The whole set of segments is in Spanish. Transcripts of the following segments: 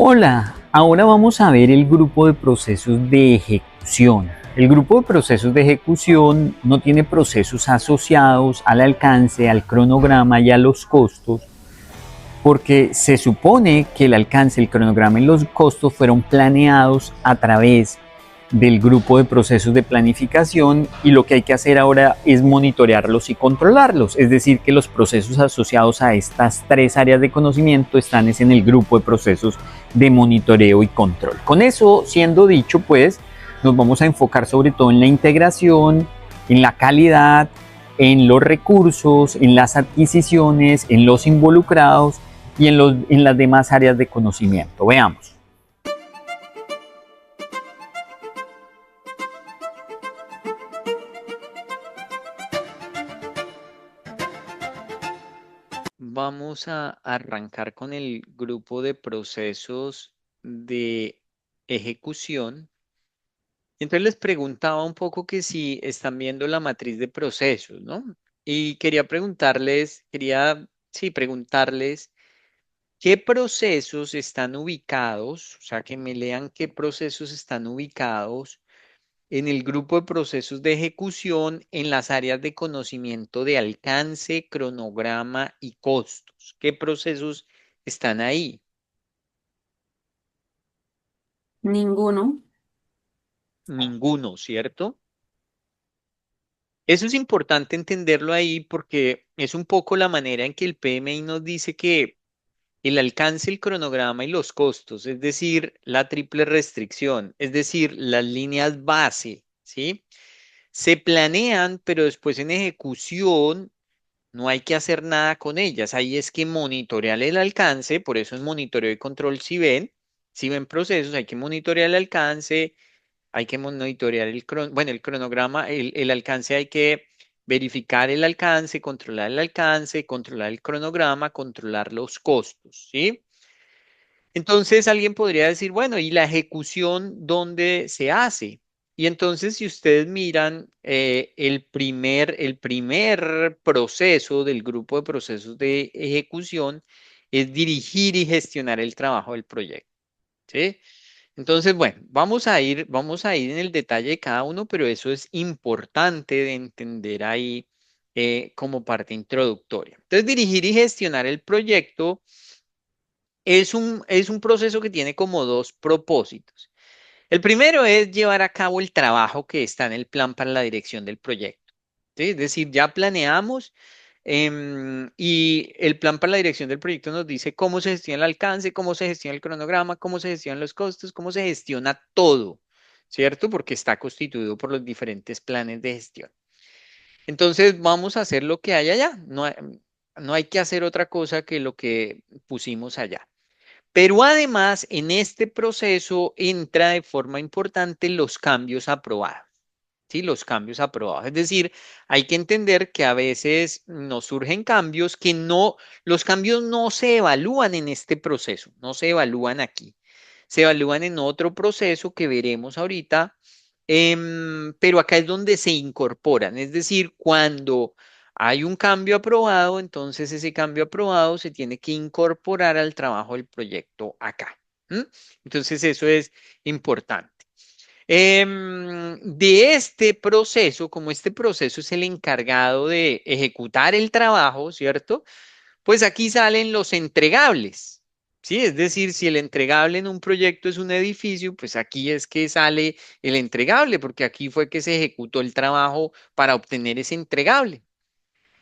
Hola, ahora vamos a ver el grupo de procesos de ejecución. El grupo de procesos de ejecución no tiene procesos asociados al alcance, al cronograma y a los costos, porque se supone que el alcance, el cronograma y los costos fueron planeados a través del grupo de procesos de planificación y lo que hay que hacer ahora es monitorearlos y controlarlos, es decir, que los procesos asociados a estas tres áreas de conocimiento están en el grupo de procesos de monitoreo y control. Con eso siendo dicho, pues nos vamos a enfocar sobre todo en la integración, en la calidad, en los recursos, en las adquisiciones, en los involucrados y en las demás áreas de conocimiento. Veamos. Vamos a arrancar con el grupo de procesos de ejecución. Entonces les preguntaba un poco que si están viendo la matriz de procesos, ¿no? Y quería preguntarles, sí, preguntarles qué procesos están ubicados, o sea, que me lean qué procesos están ubicados en el grupo de procesos de ejecución en las áreas de conocimiento de alcance, cronograma y costos. ¿Qué procesos están ahí? Ninguno. Ninguno, ¿cierto? Eso es importante entenderlo ahí porque es un poco la manera en que el PMI nos dice que el alcance, el cronograma y los costos, es decir, la triple restricción, es decir, las líneas base, ¿sí? Se planean, pero después en ejecución no hay que hacer nada con ellas. Ahí es que monitorear el alcance, por eso es monitoreo y control si ven procesos, hay que monitorear el alcance, hay que monitorear bueno, el cronograma, el alcance hay que verificar el alcance, controlar el cronograma, controlar los costos, ¿sí? Entonces alguien podría decir, bueno, ¿y la ejecución dónde se hace? Y entonces si ustedes miran el primer proceso del grupo de procesos de ejecución es dirigir y gestionar el trabajo del proyecto, ¿sí? Entonces, bueno, vamos a ir en el detalle de cada uno, pero eso es importante de entender ahí como parte introductoria. Entonces, dirigir y gestionar el proyecto es un proceso que tiene como dos propósitos. El primero es llevar a cabo el trabajo que está en el plan para la dirección del proyecto. ¿Sí? Es decir, ya planeamos y el plan para la dirección del proyecto nos dice cómo se gestiona el alcance, cómo se gestiona el cronograma, cómo se gestionan los costos, cómo se gestiona todo, ¿cierto? Porque está constituido por los diferentes planes de gestión. Entonces, vamos a hacer lo que hay allá. No hay que hacer otra cosa que lo que pusimos allá. Pero además, en este proceso entra de forma importante los cambios aprobados. ¿Sí? Los cambios aprobados. Es decir, hay que entender que a veces nos surgen cambios los cambios no se evalúan en este proceso, no se evalúan aquí. Se evalúan en otro proceso que veremos ahorita, pero acá es donde se incorporan. Es decir, cuando hay un cambio aprobado, entonces ese cambio aprobado se tiene que incorporar al trabajo del proyecto acá. ¿M? Entonces eso es importante. De este proceso, como este proceso es el encargado de ejecutar el trabajo, ¿cierto? Pues aquí salen los entregables, ¿sí? Es decir, si el entregable en un proyecto es un edificio, pues aquí es que sale el entregable, porque aquí fue que se ejecutó el trabajo para obtener ese entregable.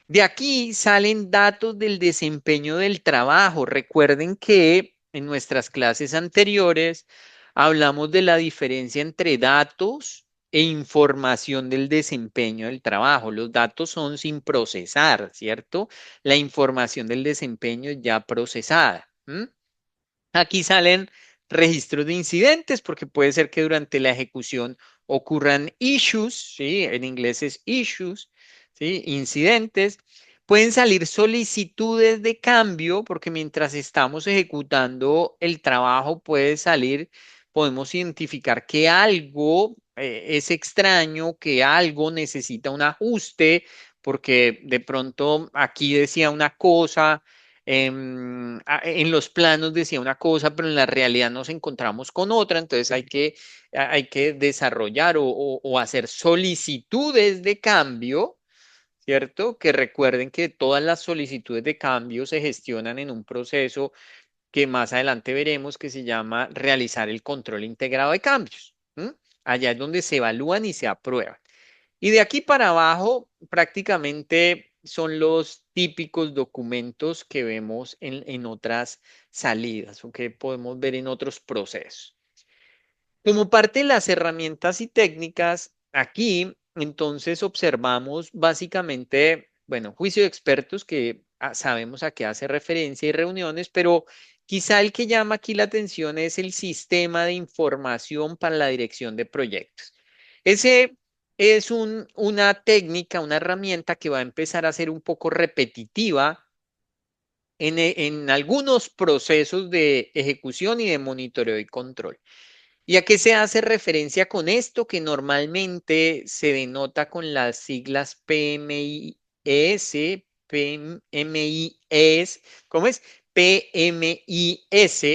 De aquí salen datos del desempeño del trabajo. Recuerden que en nuestras clases anteriores hablamos de la diferencia entre datos e información del desempeño del trabajo. Los datos son sin procesar, ¿cierto? La información del desempeño ya procesada. ¿M? Aquí salen registros de incidentes porque puede ser que durante la ejecución ocurran issues, ¿sí? En inglés es issues, ¿sí? Incidentes. Pueden salir solicitudes de cambio porque mientras estamos ejecutando el trabajo podemos identificar que algo es extraño, que algo necesita un ajuste, porque de pronto aquí decía una cosa En los planos decía una cosa, pero en la realidad nos encontramos con otra, entonces hay que desarrollar o hacer solicitudes de cambio, ¿cierto? Que recuerden que todas las solicitudes de cambio se gestionan en un proceso que más adelante veremos que se llama realizar el control integrado de cambios. ¿M? Allá es donde se evalúan y se aprueban. Y de aquí para abajo prácticamente son los típicos documentos que vemos en otras salidas o que podemos ver en otros procesos. Como parte de las herramientas y técnicas, aquí entonces observamos básicamente, bueno, juicio de expertos que sabemos a qué hace referencia y reuniones, pero quizá el que llama aquí la atención es el sistema de información para la dirección de proyectos. Ese es una técnica, una herramienta que va a empezar a ser un poco repetitiva en algunos procesos de ejecución y de monitoreo y control. ¿Y a qué se hace referencia con esto? Que normalmente se denota con las siglas PMIS, PMIS, ¿cómo es? PMIS.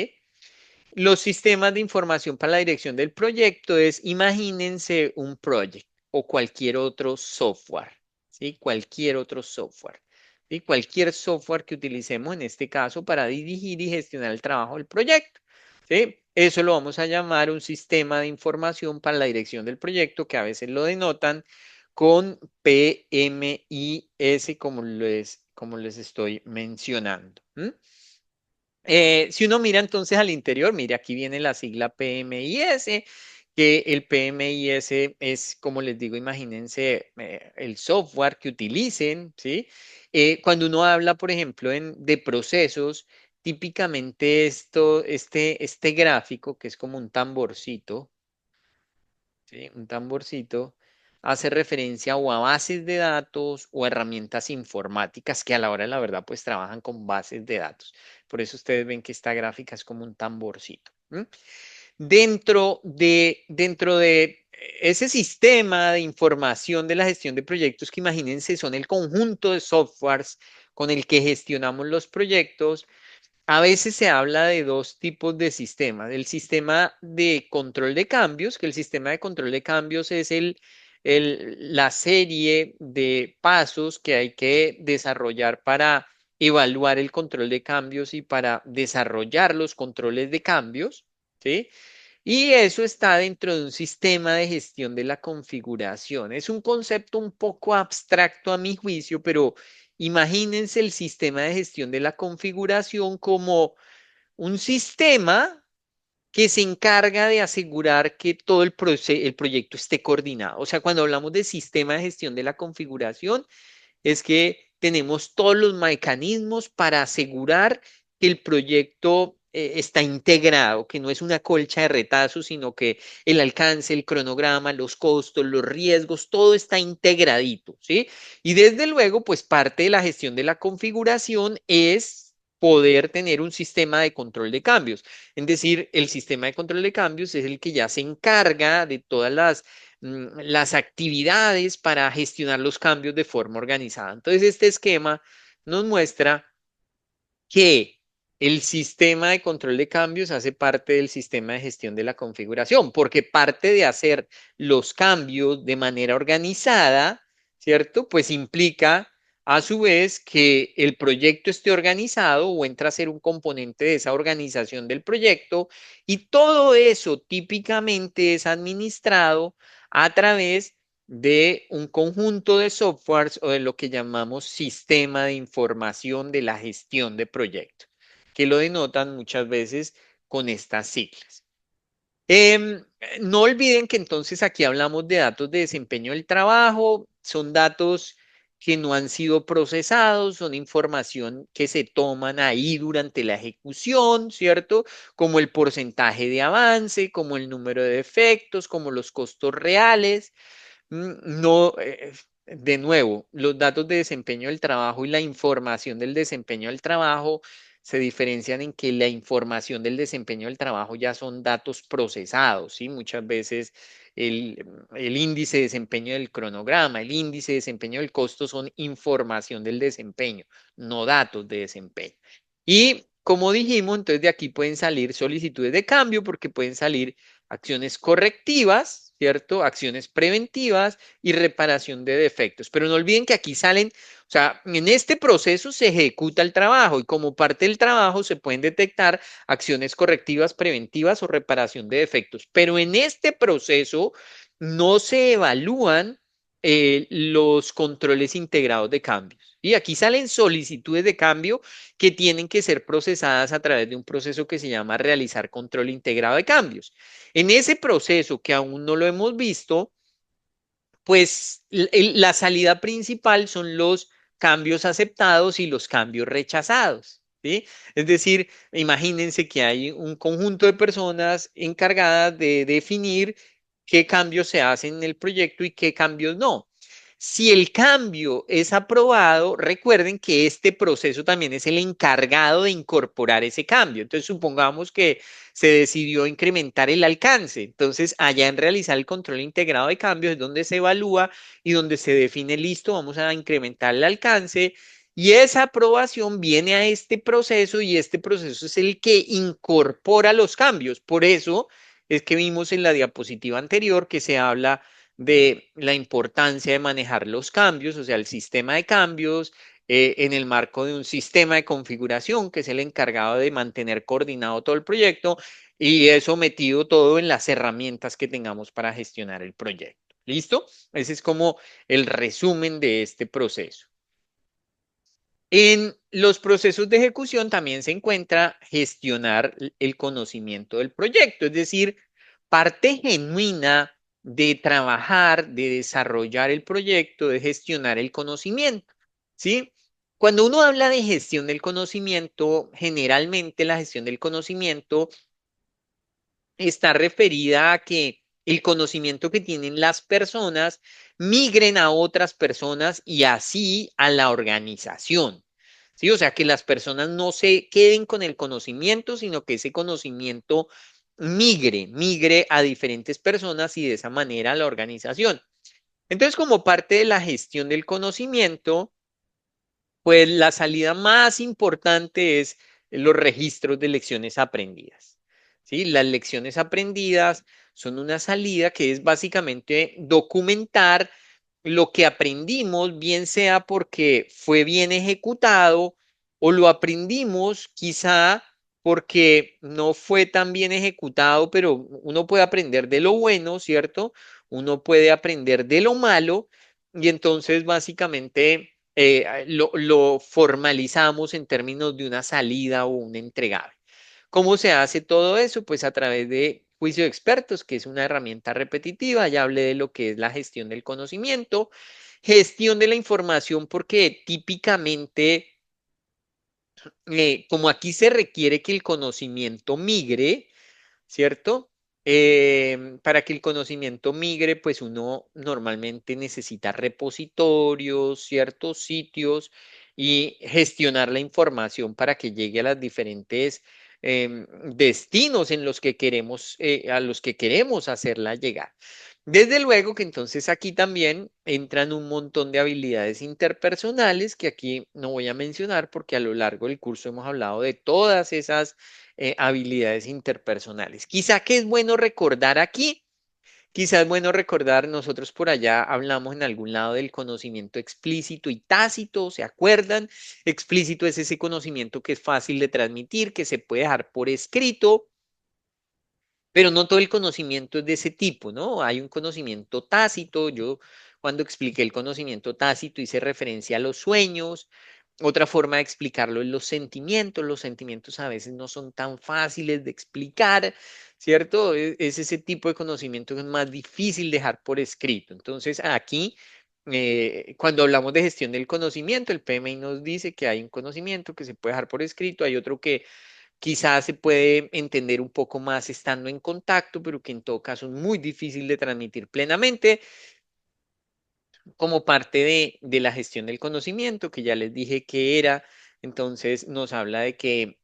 Los sistemas de información para la dirección del proyecto es, imagínense un proyecto o cualquier otro software, ¿sí? Cualquier otro software, ¿sí? Cualquier software que utilicemos en este caso para dirigir y gestionar el trabajo del proyecto, ¿sí? Eso lo vamos a llamar un sistema de información para la dirección del proyecto, que a veces lo denotan con PMIS, como les estoy mencionando. Si uno mira entonces al interior, mire, aquí viene la sigla PMIS, que el PMIS es, como les digo, imagínense el software que utilicen, ¿sí? Cuando uno habla, por ejemplo, de procesos, típicamente este gráfico, que es como un tamborcito, ¿sí? Un tamborcito, hace referencia o a bases de datos o a herramientas informáticas que a la hora de la verdad pues trabajan con bases de datos. Por eso ustedes ven que esta gráfica es como un tamborcito. Dentro de ese sistema de información de la gestión de proyectos que imagínense son el conjunto de softwares con el que gestionamos los proyectos, a veces se habla de dos tipos de sistemas. El sistema de control de cambios, que el sistema de control de cambios es la serie de pasos que hay que desarrollar para evaluar el control de cambios y para desarrollar los controles de cambios, ¿sí? Y eso está dentro de un sistema de gestión de la configuración. Es un concepto un poco abstracto a mi juicio, pero imagínense el sistema de gestión de la configuración como un sistema que se encarga de asegurar que todo el proyecto esté coordinado. O sea, cuando hablamos de sistema de gestión de la configuración, es que tenemos todos los mecanismos para asegurar que el proyecto está integrado, que no es una colcha de retazos, sino que el alcance, el cronograma, los costos, los riesgos, todo está integradito, ¿sí? Y desde luego, pues parte de la gestión de la configuración es poder tener un sistema de control de cambios. Es decir, el sistema de control de cambios es el que ya se encarga de todas las actividades para gestionar los cambios de forma organizada. Entonces, este esquema nos muestra que el sistema de control de cambios hace parte del sistema de gestión de la configuración, porque parte de hacer los cambios de manera organizada, ¿cierto? Pues implica a su vez que el proyecto esté organizado o entra a ser un componente de esa organización del proyecto y todo eso típicamente es administrado a través de un conjunto de softwares o de lo que llamamos sistema de información de la gestión de proyectos, que lo denotan muchas veces con estas siglas. Em, no olviden que entonces aquí hablamos de datos de desempeño del trabajo, son datos que no han sido procesados, son información que se toman ahí durante la ejecución, ¿cierto? Como el porcentaje de avance, como el número de defectos, como los costos reales. No, de nuevo, los datos de desempeño del trabajo y la información del desempeño del trabajo se diferencian en que la información del desempeño del trabajo ya son datos procesados, ¿sí? Muchas veces el índice de desempeño del cronograma, el índice de desempeño del costo son información del desempeño, no datos de desempeño. Y como dijimos, entonces de aquí pueden salir solicitudes de cambio porque pueden salir acciones correctivas, ¿cierto? Acciones preventivas y reparación de defectos. Pero no olviden que aquí salen, o sea, en este proceso se ejecuta el trabajo y como parte del trabajo se pueden detectar acciones correctivas, preventivas o reparación de defectos. Pero en este proceso no se evalúan los controles integrados de cambios. Y aquí salen solicitudes de cambio que tienen que ser procesadas a través de un proceso que se llama realizar control integrado de cambios. En ese proceso que aún no lo hemos visto, pues la salida principal son los cambios aceptados y los cambios rechazados. ¿Sí? Es decir, imagínense que hay un conjunto de personas encargadas de definir qué cambios se hacen en el proyecto y qué cambios no. Si el cambio es aprobado, recuerden que este proceso también es el encargado de incorporar ese cambio. Entonces, supongamos que se decidió incrementar el alcance. Entonces, allá en realizar el control integrado de cambios es donde se evalúa y donde se define, listo, vamos a incrementar el alcance. Y esa aprobación viene a este proceso y este proceso es el que incorpora los cambios. Por eso es que vimos en la diapositiva anterior que se habla de la importancia de manejar los cambios, o sea, el sistema de cambios, en el marco de un sistema de configuración que es el encargado de mantener coordinado todo el proyecto y eso metido todo en las herramientas que tengamos para gestionar el proyecto. ¿Listo? Ese es como el resumen de este proceso. En los procesos de ejecución también se encuentra gestionar el conocimiento del proyecto, es decir, parte genuina de trabajar, de desarrollar el proyecto, de gestionar el conocimiento, ¿sí? Cuando uno habla de gestión del conocimiento, generalmente la gestión del conocimiento está referida a que el conocimiento que tienen las personas migren a otras personas y así a la organización. ¿Sí? O sea, que las personas no se queden con el conocimiento, sino que ese conocimiento migre a diferentes personas y de esa manera a la organización. Entonces, como parte de la gestión del conocimiento, pues la salida más importante es los registros de lecciones aprendidas. ¿Sí? Las lecciones aprendidas son una salida que es básicamente documentar lo que aprendimos, bien sea porque fue bien ejecutado o lo aprendimos quizá porque no fue tan bien ejecutado, pero uno puede aprender de lo bueno, ¿cierto? Uno puede aprender de lo malo y entonces básicamente lo formalizamos en términos de una salida o un entregable. ¿Cómo se hace todo eso? Pues a través de juicio de expertos, que es una herramienta repetitiva. Ya hablé de lo que es la gestión del conocimiento, gestión de la información, porque típicamente, como aquí se requiere que el conocimiento migre, ¿cierto? Para que el conocimiento migre, pues uno normalmente necesita repositorios, ciertos sitios y gestionar la información para que llegue a las diferentes destinos en los que queremos, a los que queremos hacerla llegar. Desde luego que entonces aquí también entran un montón de habilidades interpersonales que aquí no voy a mencionar porque a lo largo del curso hemos hablado de todas esas habilidades interpersonales. Quizá que es bueno recordar aquí, quizá es bueno recordar, nosotros por allá hablamos en algún lado del conocimiento explícito y tácito, ¿se acuerdan? Explícito es ese conocimiento que es fácil de transmitir, que se puede dejar por escrito. Pero no todo el conocimiento es de ese tipo, ¿no? Hay un conocimiento tácito. Yo cuando expliqué el conocimiento tácito hice referencia a los sueños. Otra forma de explicarlo es los sentimientos. Los sentimientos a veces no son tan fáciles de explicar, ¿cierto? Es ese tipo de conocimiento que es más difícil dejar por escrito. Entonces, aquí, cuando hablamos de gestión del conocimiento, el PMI nos dice que hay un conocimiento que se puede dejar por escrito, hay otro que quizás se puede entender un poco más estando en contacto, pero que en todo caso es muy difícil de transmitir plenamente como parte de la gestión del conocimiento, que ya les dije que era. Entonces nos habla de que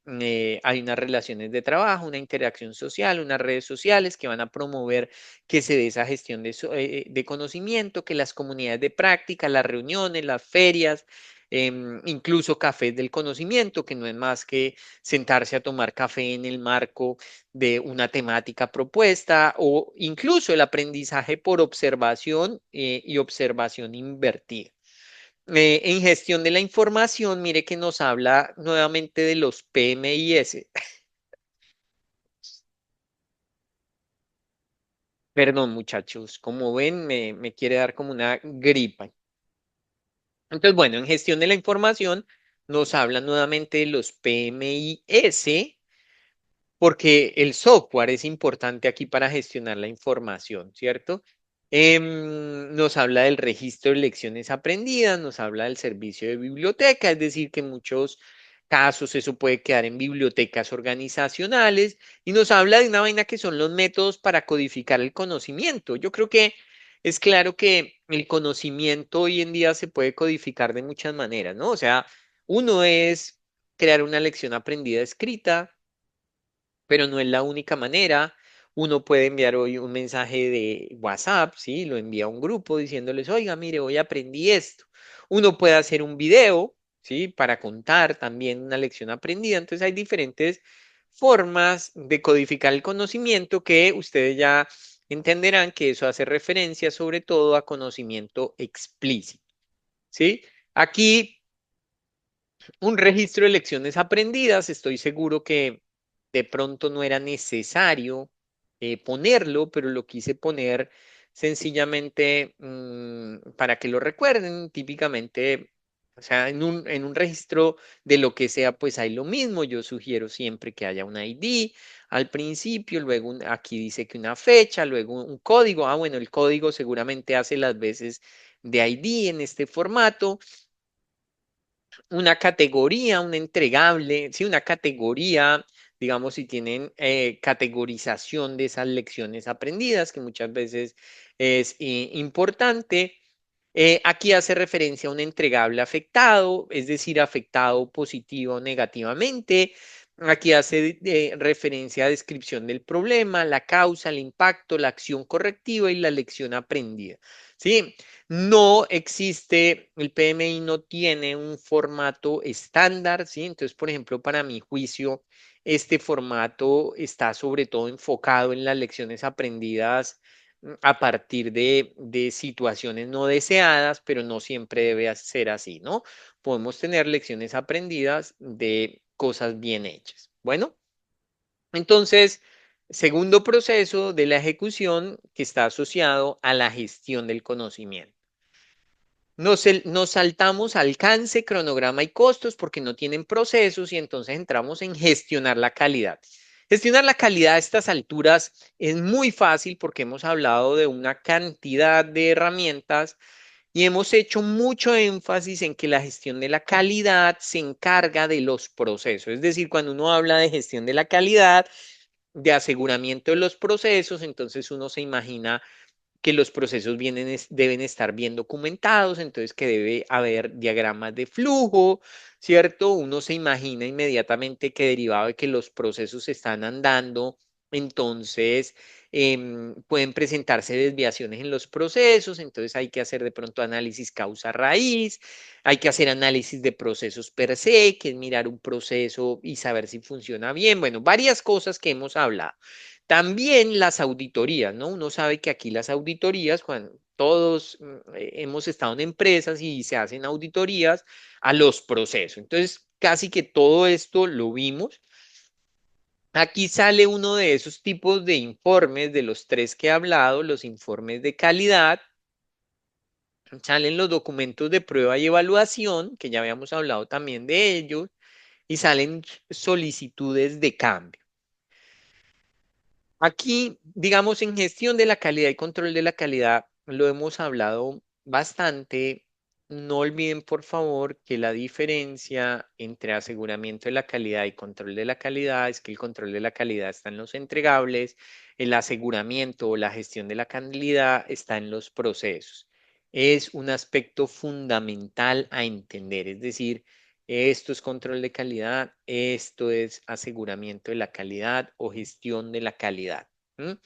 hay unas relaciones de trabajo, una interacción social, unas redes sociales que van a promover que se dé esa gestión de conocimiento, que las comunidades de práctica, las reuniones, las ferias, incluso cafés del conocimiento, que no es más que sentarse a tomar café en el marco de una temática propuesta, o incluso el aprendizaje por observación y observación invertida. En gestión de la información, mire que nos habla nuevamente de los PMIS. Perdón, muchachos, como ven, me quiere dar como una gripa. Entonces, bueno, en gestión de la información nos habla nuevamente de los PMIS, porque el software es importante aquí para gestionar la información, ¿cierto? Nos habla del registro de lecciones aprendidas, nos habla del servicio de biblioteca, es decir, que en muchos casos eso puede quedar en bibliotecas organizacionales y nos habla de una vaina que son los métodos para codificar el conocimiento. Yo creo que es claro que el conocimiento hoy en día se puede codificar de muchas maneras, ¿no? O sea, uno es crear una lección aprendida escrita, pero no es la única manera. Uno puede enviar hoy un mensaje de WhatsApp, ¿sí? Lo envía a un grupo diciéndoles, oiga, mire, hoy aprendí esto. Uno puede hacer un video, ¿sí? Para contar también una lección aprendida. Entonces hay diferentes formas de codificar el conocimiento que ustedes ya entenderán que eso hace referencia sobre todo a conocimiento explícito, ¿sí? Aquí un registro de lecciones aprendidas, estoy seguro que de pronto no era necesario ponerlo, pero lo quise poner sencillamente para que lo recuerden. Típicamente, o sea, en un registro de lo que sea, pues hay lo mismo. Yo sugiero siempre que haya un ID al principio, luego aquí dice que una fecha, luego un código. Ah, bueno, el código seguramente hace las veces de ID en este formato, una categoría, un entregable, sí, una categoría, digamos, si tienen categorización de esas lecciones aprendidas, que muchas veces es importante. Aquí hace referencia a un entregable afectado, es decir, afectado positivo o negativamente. Aquí hace referencia a descripción del problema, la causa, el impacto, la acción correctiva y la lección aprendida. ¿Sí? No existe, el PMI no tiene un formato estándar, ¿sí? Entonces, por ejemplo, para mi juicio, este formato está sobre todo enfocado en las lecciones aprendidas a partir de situaciones no deseadas, pero no siempre debe ser así, ¿no? Podemos tener lecciones aprendidas de cosas bien hechas. Bueno, entonces, segundo proceso de la ejecución que está asociado a la gestión del conocimiento. Nos saltamos alcance, cronograma y costos porque no tienen procesos y entonces entramos en gestionar la calidad. Gestionar la calidad a estas alturas es muy fácil porque hemos hablado de una cantidad de herramientas y hemos hecho mucho énfasis en que la gestión de la calidad se encarga de los procesos. Es decir, cuando uno habla de gestión de la calidad, de aseguramiento de los procesos, entonces uno se imagina que los procesos deben estar bien documentados, entonces que debe haber diagramas de flujo, ¿cierto? Uno se imagina inmediatamente que derivado de que los procesos están andando, entonces pueden presentarse desviaciones en los procesos, entonces hay que hacer de pronto análisis causa-raíz, hay que hacer análisis de procesos per se, que es mirar un proceso y saber si funciona bien, bueno, varias cosas que hemos hablado. También las auditorías, ¿no? Uno sabe que aquí las auditorías, cuando todos hemos estado en empresas y se hacen auditorías a los procesos. Entonces, casi que todo esto lo vimos. Aquí sale uno de esos tipos de informes, de los tres que he hablado, los informes de calidad. Salen los documentos de prueba y evaluación, que ya habíamos hablado también de ellos, y salen solicitudes de cambio. Aquí, digamos, en gestión de la calidad y control de la calidad, lo hemos hablado bastante. No olviden, por favor, que la diferencia entre aseguramiento de la calidad y control de la calidad es que el control de la calidad está en los entregables, el aseguramiento o la gestión de la calidad está en los procesos. Es un aspecto fundamental a entender, es decir, esto es control de calidad, esto es aseguramiento de la calidad o gestión de la calidad. ¿M?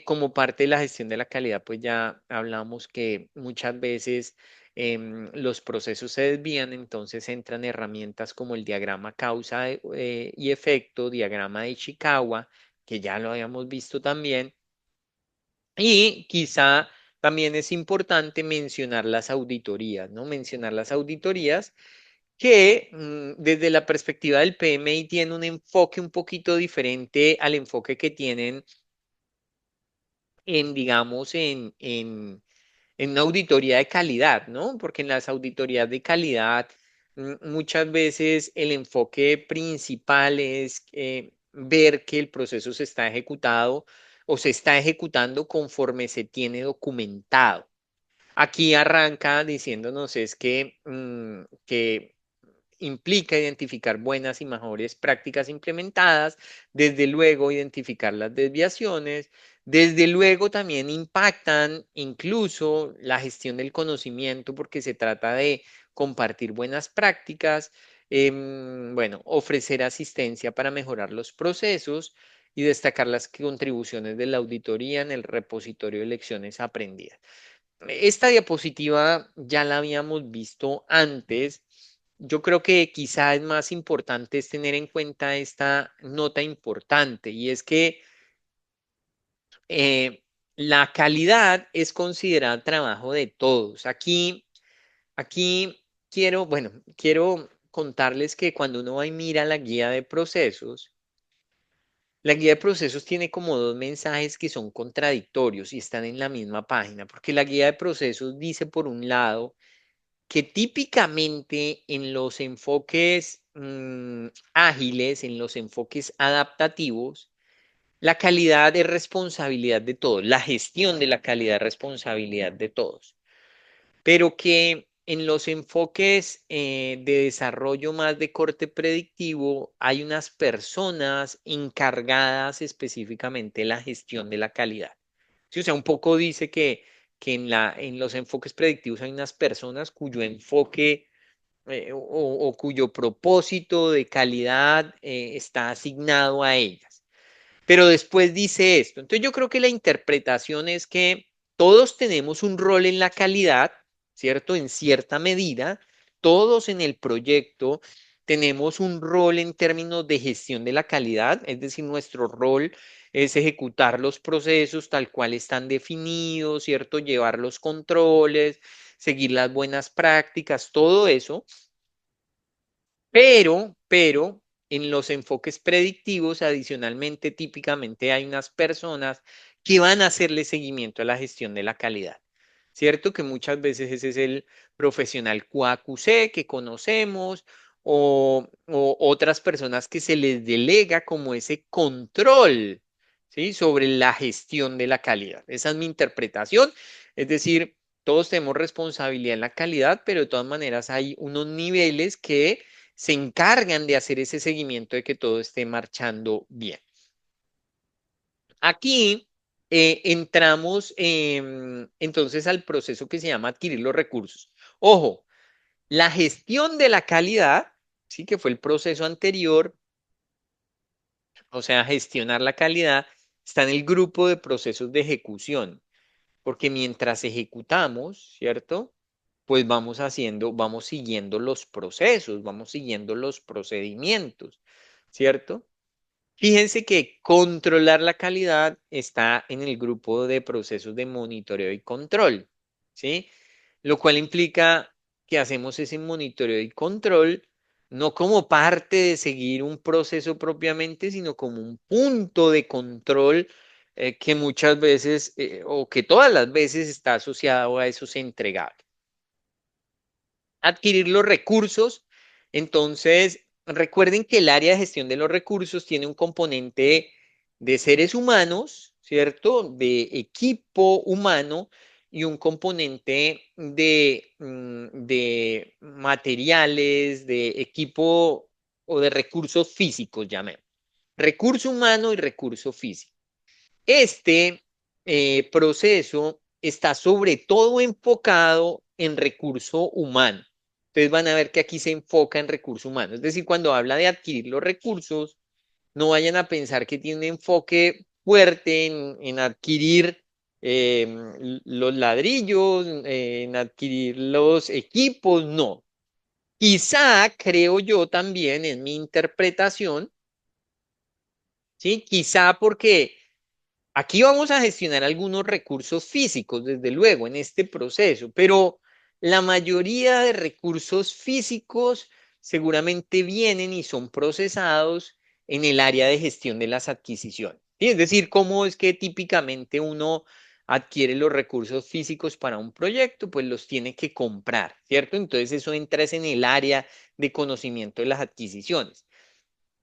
Como parte de la gestión de la calidad, pues ya hablamos que muchas veces los procesos se desvían, entonces entran herramientas como el diagrama causa y efecto, diagrama de Ishikawa, que ya lo habíamos visto también, y quizá también es importante mencionar las auditorías, ¿no? Mencionar las auditorías que desde la perspectiva del PMI tiene un enfoque un poquito diferente al enfoque que tienen digamos, en una auditoría de calidad, ¿no? Porque en las auditorías de calidad muchas veces el enfoque principal es ver que el proceso se está ejecutado o se está ejecutando conforme se tiene documentado. Aquí arranca diciéndonos es que implica identificar buenas y mejores prácticas implementadas, desde luego identificar las desviaciones, desde luego también impactan incluso la gestión del conocimiento porque se trata de compartir buenas prácticas, bueno, ofrecer asistencia para mejorar los procesos y destacar las contribuciones de la auditoría en el repositorio de lecciones aprendidas. Esta diapositiva ya la habíamos visto antes. Yo creo que quizá es más importante es tener en cuenta esta nota importante y es que eh, la calidad es considerada trabajo de todos. Aquí quiero, bueno, quiero contarles que cuando uno va y mira la guía de procesos, la guía de procesos tiene como dos mensajes que son contradictorios y están en la misma página, porque la guía de procesos dice por un lado, que típicamente en los enfoques ágiles, en los enfoques adaptativos, la calidad es responsabilidad de todos, la gestión de la calidad es responsabilidad de todos, pero que en los enfoques de desarrollo más de corte predictivo hay unas personas encargadas específicamente de la gestión de la calidad. Sí, o sea, un poco dice que en los enfoques predictivos hay unas personas cuyo enfoque o cuyo propósito de calidad está asignado a ellas. Pero después dice esto. Entonces yo creo que la interpretación es que todos tenemos un rol en la calidad, ¿cierto? En cierta medida, todos en el proyecto tenemos un rol en términos de gestión de la calidad, es decir, nuestro rol es ejecutar los procesos tal cual están definidos, ¿cierto? Llevar los controles, seguir las buenas prácticas, todo eso. Pero en los enfoques predictivos, adicionalmente, típicamente hay unas personas que van a hacerle seguimiento a la gestión de la calidad. ¿Cierto? Que muchas veces ese es el profesional QAQC que conocemos o otras personas que se les delega como ese control, ¿sí? Sobre la gestión de la calidad. Esa es mi interpretación. Es decir, todos tenemos responsabilidad en la calidad, pero de todas maneras hay unos niveles que se encargan de hacer ese seguimiento de que todo esté marchando bien. Aquí entramos entonces al proceso que se llama adquirir los recursos. Ojo, la gestión de la calidad, sí, que fue el proceso anterior, o sea, gestionar la calidad, está en el grupo de procesos de ejecución, porque mientras ejecutamos, ¿cierto? Pues vamos siguiendo los procesos, vamos siguiendo los procedimientos, ¿cierto? Fíjense que controlar la calidad está en el grupo de procesos de monitoreo y control, ¿sí? Lo cual implica que hacemos ese monitoreo y control no como parte de seguir un proceso propiamente, sino como un punto de control que muchas veces o que todas las veces está asociado a esos entregables. Adquirir los recursos. Entonces, recuerden que el área de gestión de los recursos tiene un componente de seres humanos, ¿cierto? De equipo humano y un componente de materiales, de equipo o de recursos físicos, llamemos. Recurso humano y recurso físico. Este proceso está sobre todo enfocado en recurso humano. Entonces van a ver que aquí se enfoca en recurso humano. Es decir, cuando habla de adquirir los recursos, no vayan a pensar que tiene un enfoque fuerte en adquirir. los ladrillos, en adquirir los equipos, no. Quizá, creo yo también, en mi interpretación, ¿sí? Quizá porque aquí vamos a gestionar algunos recursos físicos, desde luego, en este proceso, pero la mayoría de recursos físicos seguramente vienen y son procesados en el área de gestión de las adquisiciones. ¿Sí? Es decir, cómo es que típicamente uno adquiere los recursos físicos para un proyecto, pues los tiene que comprar, ¿cierto? Entonces eso entra es en el área de conocimiento de las adquisiciones.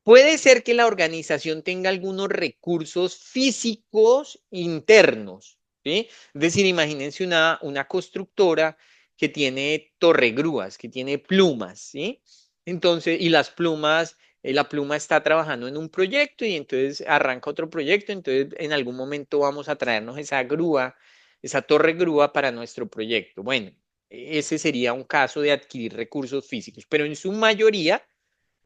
Puede ser que la organización tenga algunos recursos físicos internos, ¿sí? Es decir, imagínense una constructora que tiene torregrúas, que tiene plumas, ¿sí? Entonces, y las plumas, la pluma está trabajando en un proyecto y entonces arranca otro proyecto, entonces en algún momento vamos a traernos esa grúa, esa torre grúa para nuestro proyecto. Bueno, ese sería un caso de adquirir recursos físicos, pero en su mayoría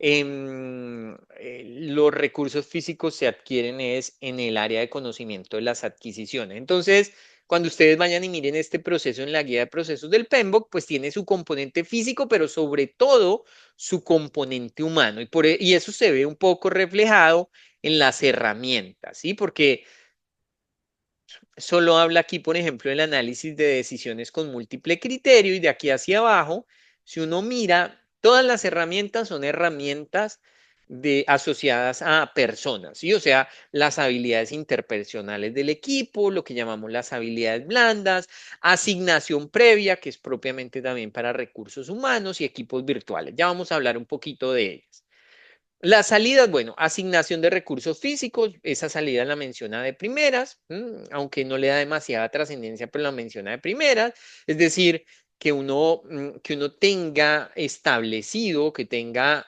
los recursos físicos se adquieren es en el área de conocimiento de las adquisiciones. Entonces, cuando ustedes vayan y miren este proceso en la guía de procesos del PMBOK, pues tiene su componente físico, pero sobre todo su componente humano. Y eso se ve un poco reflejado en las herramientas, ¿sí? Porque solo habla aquí, por ejemplo, el análisis de decisiones con múltiple criterio y de aquí hacia abajo, si uno mira, todas las herramientas son herramientas asociadas a personas, ¿sí? O sea, las habilidades interpersonales del equipo, lo que llamamos las habilidades blandas, asignación previa, que es propiamente también para recursos humanos y equipos virtuales. Ya vamos a hablar un poquito de ellas. Las salidas, bueno, asignación de recursos físicos, esa salida la menciona de primeras, aunque no le da demasiada trascendencia, pero la menciona de primeras, es decir, que uno tenga establecido, que tenga,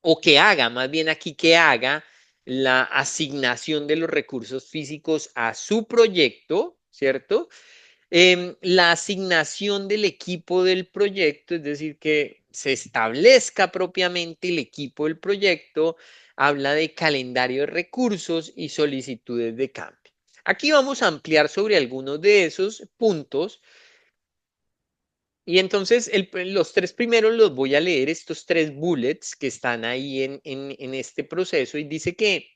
o que haga, más bien aquí que haga la asignación de los recursos físicos a su proyecto, ¿cierto? La asignación del equipo del proyecto, es decir, que se establezca propiamente el equipo del proyecto, habla de calendario de recursos y solicitudes de cambio. Aquí vamos a ampliar sobre algunos de esos puntos y entonces los tres primeros los voy a leer, estos tres bullets que están ahí en este proceso y dice que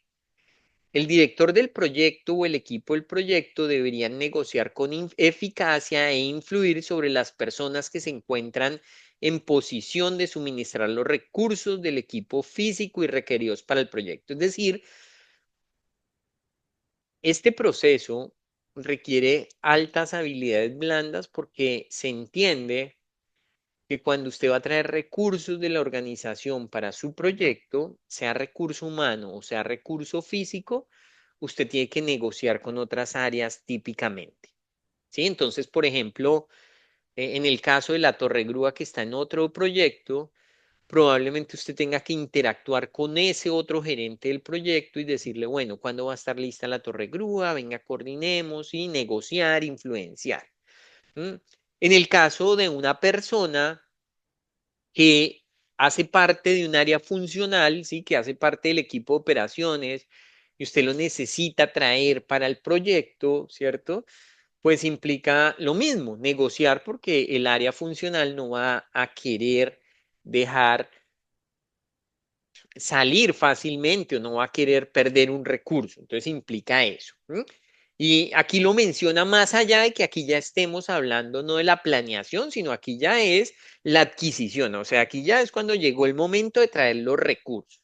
el director del proyecto o el equipo del proyecto deberían negociar con eficacia e influir sobre las personas que se encuentran en posición de suministrar los recursos del equipo físico y requeridos para el proyecto. Es decir, este proceso requiere altas habilidades blandas porque se entiende que cuando usted va a traer recursos de la organización para su proyecto, sea recurso humano o sea recurso físico, usted tiene que negociar con otras áreas típicamente. ¿Sí? Entonces, por ejemplo, en el caso de la torre grúa que está en otro proyecto, probablemente usted tenga que interactuar con ese otro gerente del proyecto y decirle, bueno, ¿cuándo va a estar lista la torre grúa? Venga, coordinemos y negociar, influenciar. ¿Mm? En el caso de una persona que hace parte de un área funcional, ¿sí? Que hace parte del equipo de operaciones y usted lo necesita traer para el proyecto, ¿cierto? Pues implica lo mismo, negociar porque el área funcional no va a querer dejar salir fácilmente o no va a querer perder un recurso. Entonces implica eso. ¿M? Y aquí lo menciona más allá de que aquí ya estemos hablando no de la planeación, sino aquí ya es la adquisición. O sea, aquí ya es cuando llegó el momento de traer los recursos.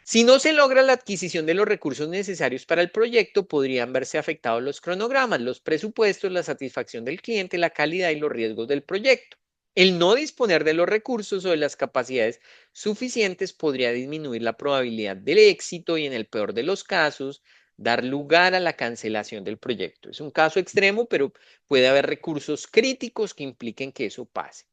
Si no se logra la adquisición de los recursos necesarios para el proyecto, podrían verse afectados los cronogramas, los presupuestos, la satisfacción del cliente, la calidad y los riesgos del proyecto. El no disponer de los recursos o de las capacidades suficientes podría disminuir la probabilidad del éxito y, en el peor de los casos, dar lugar a la cancelación del proyecto. Es un caso extremo, pero puede haber recursos críticos que impliquen que eso pase.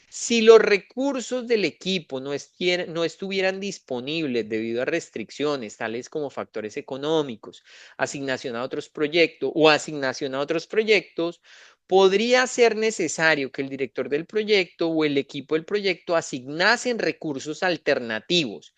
Si los recursos del equipo no estuvieran disponibles debido a restricciones, tales como factores económicos, asignación a otros proyectos o asignación a otros proyectos, podría ser necesario que el director del proyecto o el equipo del proyecto asignasen recursos alternativos.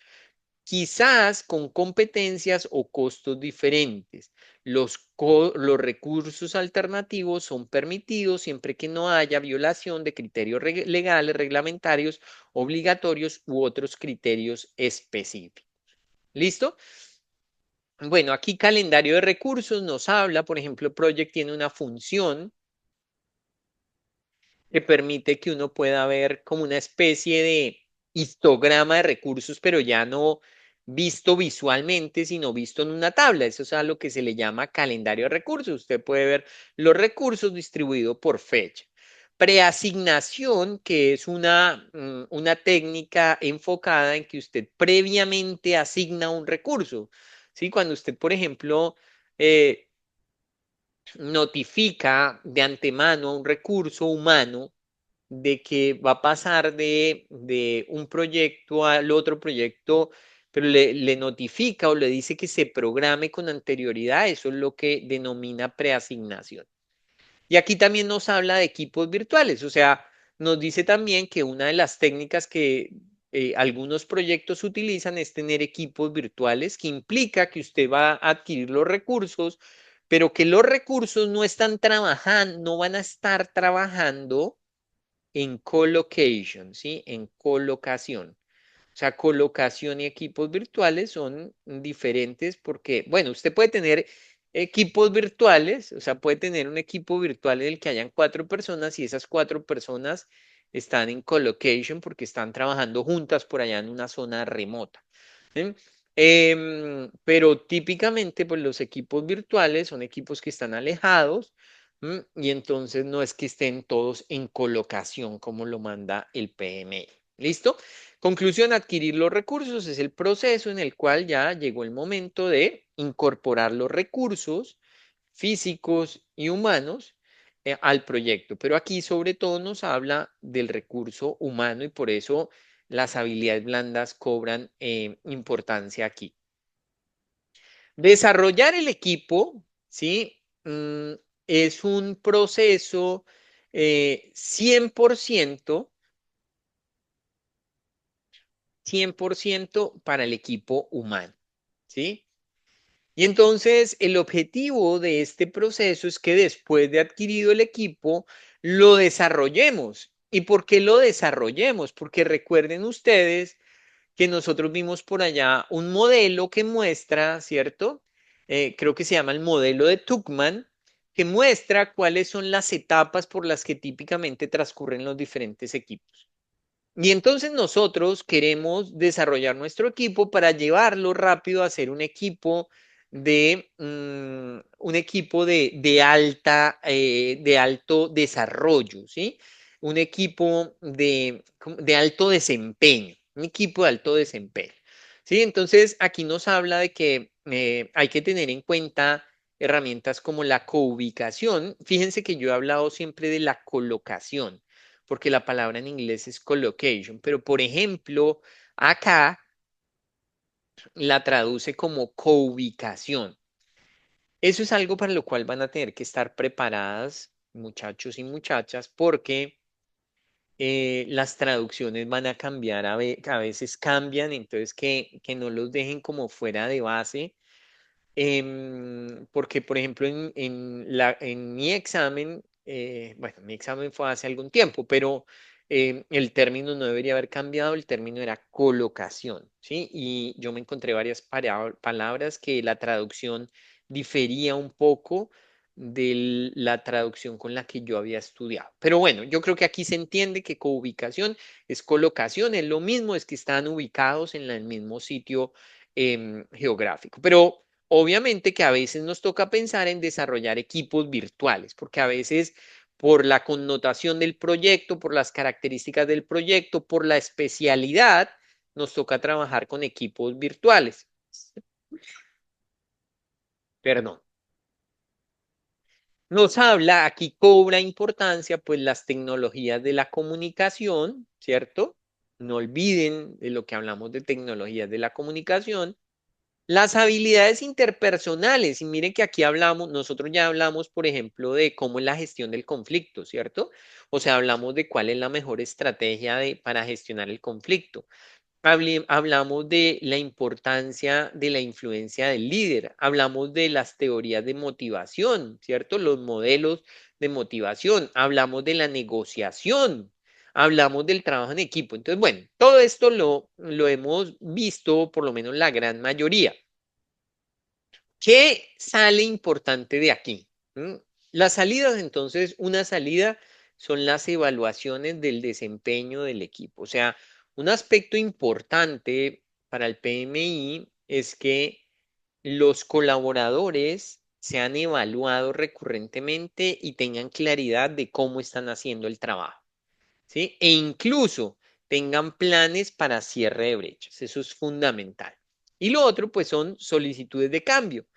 quizás con competencias o costos diferentes. Los recursos alternativos son permitidos siempre que no haya violación de criterios legales, reglamentarios, obligatorios u otros criterios específicos. ¿Listo? Bueno, aquí calendario de recursos nos habla, por ejemplo, Project tiene una función que permite que uno pueda ver como una especie de histograma de recursos, pero ya no visto visualmente, sino visto en una tabla. Eso es a lo que se le llama calendario de recursos. Usted puede ver los recursos distribuidos por fecha. Preasignación, que es una técnica enfocada en que usted previamente asigna un recurso. ¿Sí? Cuando usted, por ejemplo, notifica de antemano a un recurso humano de que va a pasar de un proyecto al otro proyecto, pero le notifica o le dice que se programe con anterioridad, eso es lo que denomina preasignación. Y aquí también nos habla de equipos virtuales, o sea, nos dice también que una de las técnicas que algunos proyectos utilizan es tener equipos virtuales, que implica que usted va a adquirir los recursos, pero que los recursos no están trabajando, no van a estar trabajando en colocation, ¿sí? En colocación. O sea, colocación y equipos virtuales son diferentes porque, bueno, usted puede tener equipos virtuales, o sea, puede tener un equipo virtual en el que hayan 4 personas y esas 4 personas están en colocation porque están trabajando juntas por allá en una zona remota. ¿Sí? Pero típicamente, pues los equipos virtuales son equipos que están alejados. Y entonces no es que estén todos en colocación como lo manda el PMI. ¿Listo? Conclusión, adquirir los recursos es el proceso en el cual ya llegó el momento de incorporar los recursos físicos y humanos al proyecto. Pero aquí sobre todo nos habla del recurso humano y por eso las habilidades blandas cobran importancia aquí. Desarrollar el equipo, ¿sí? Es un proceso 100%, 100% para el equipo humano, ¿sí? Y entonces el objetivo de este proceso es que después de adquirido el equipo, lo desarrollemos. ¿Y por qué lo desarrollemos? Porque recuerden ustedes que nosotros vimos por allá un modelo que muestra, ¿cierto? Creo que se llama el modelo de Tuckman, que muestra cuáles son las etapas por las que típicamente transcurren los diferentes equipos. Y entonces nosotros queremos desarrollar nuestro equipo para llevarlo rápido a ser un equipo de alto desarrollo, ¿sí? Un equipo de alto desempeño, un equipo de alto desempeño, ¿sí? Entonces aquí nos habla de que hay que tener en cuenta herramientas como la coubicación. Fíjense que yo he hablado siempre de la colocación porque la palabra en inglés es collocation, pero por ejemplo, acá la traduce como coubicación. Eso es algo para lo cual van a tener que estar preparadas, muchachos y muchachas, porque las traducciones van a cambiar, a veces cambian, entonces que no los dejen como fuera de base. Porque, por ejemplo, en mi examen, bueno, mi examen fue hace algún tiempo, pero el término no debería haber cambiado, el término era colocación, ¿sí? Y yo me encontré varias palabras que la traducción difería un poco de la traducción con la que yo había estudiado. Pero bueno, yo creo que aquí se entiende que coubicación es colocación, es lo mismo, es que están ubicados en el mismo sitio geográfico. Pero obviamente que a veces nos toca pensar en desarrollar equipos virtuales, porque a veces por la connotación del proyecto, por las características del proyecto, por la especialidad, nos toca trabajar con equipos virtuales. Perdón. Nos habla, aquí cobra importancia, pues las tecnologías de la comunicación, ¿cierto? No olviden de lo que hablamos de tecnologías de la comunicación. Las habilidades interpersonales, y miren que aquí hablamos, nosotros ya hablamos, por ejemplo, de cómo es la gestión del conflicto, ¿cierto? O sea, hablamos de cuál es la mejor estrategia para gestionar el conflicto. Hablamos de la importancia de la influencia del líder, hablamos de las teorías de motivación, ¿cierto? Los modelos de motivación, hablamos de la negociación, hablamos del trabajo en equipo. Entonces, bueno, todo esto lo hemos visto, por lo menos la gran mayoría. ¿Qué sale importante de aquí? ¿Mm? Las salidas, entonces, una salida son las evaluaciones del desempeño del equipo. O sea, un aspecto importante para el PMI es que los colaboradores sean evaluados recurrentemente y tengan claridad de cómo están haciendo el trabajo, ¿sí? E incluso tengan planes para cierre de brechas. Eso es fundamental. Y lo otro, pues, son solicitudes de cambio,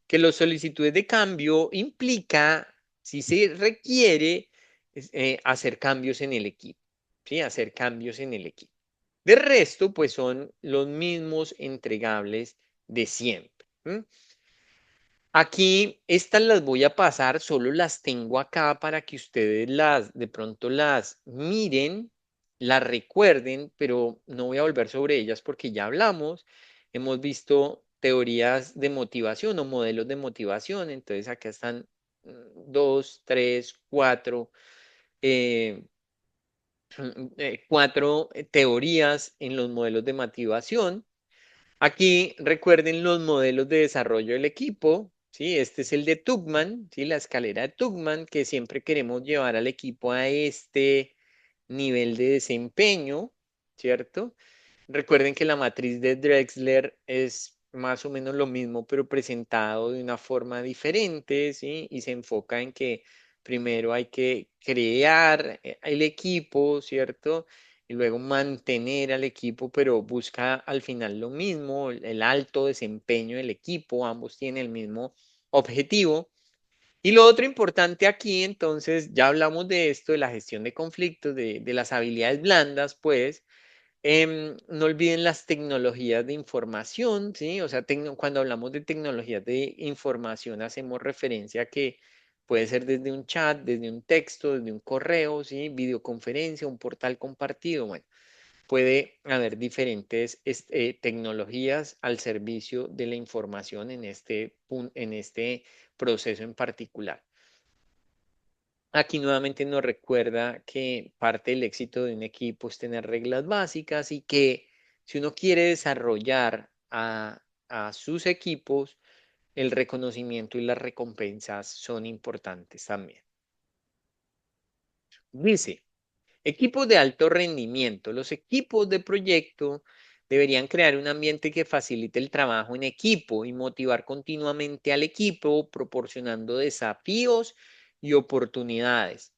que las solicitudes de cambio implica, si se requiere, hacer cambios en el equipo, ¿sí? Hacer cambios en el equipo. De resto, pues son los mismos entregables de siempre. ¿M? Aquí estas las voy a pasar, solo las tengo acá para que ustedes de pronto las miren, las recuerden, pero no voy a volver sobre ellas porque ya hablamos. Hemos visto teorías de motivación o modelos de motivación. Entonces acá están dos, tres, cuatro, eh, cuatro teorías en los modelos de motivación. Aquí recuerden los modelos de desarrollo del equipo, ¿sí? Este es el de Tugman, ¿sí? La escalera de Tugman, que siempre queremos llevar al equipo a este nivel de desempeño, ¿cierto? Recuerden que la matriz de Drexler es más o menos lo mismo, pero presentado de una forma diferente, ¿sí? Y se enfoca en que primero hay que crear el equipo, ¿cierto? Y luego mantener al equipo, pero busca al final lo mismo, el alto desempeño del equipo, ambos tienen el mismo objetivo. Y lo otro importante aquí, entonces, ya hablamos de esto, de la gestión de conflictos, de las habilidades blandas, pues, no olviden las tecnologías de información, ¿sí? O sea, cuando hablamos de tecnologías de información, hacemos referencia a que puede ser desde un chat, desde un texto, desde un correo, ¿sí? Videoconferencia, un portal compartido. Bueno, puede haber diferentes tecnologías al servicio de la información en este proceso en particular. Aquí nuevamente nos recuerda que parte del éxito de un equipo es tener reglas básicas y que si uno quiere desarrollar a sus equipos, el reconocimiento y las recompensas son importantes también. Dice, equipos de alto rendimiento. Los equipos de proyecto deberían crear un ambiente que facilite el trabajo en equipo y motivar continuamente al equipo, proporcionando desafíos y oportunidades,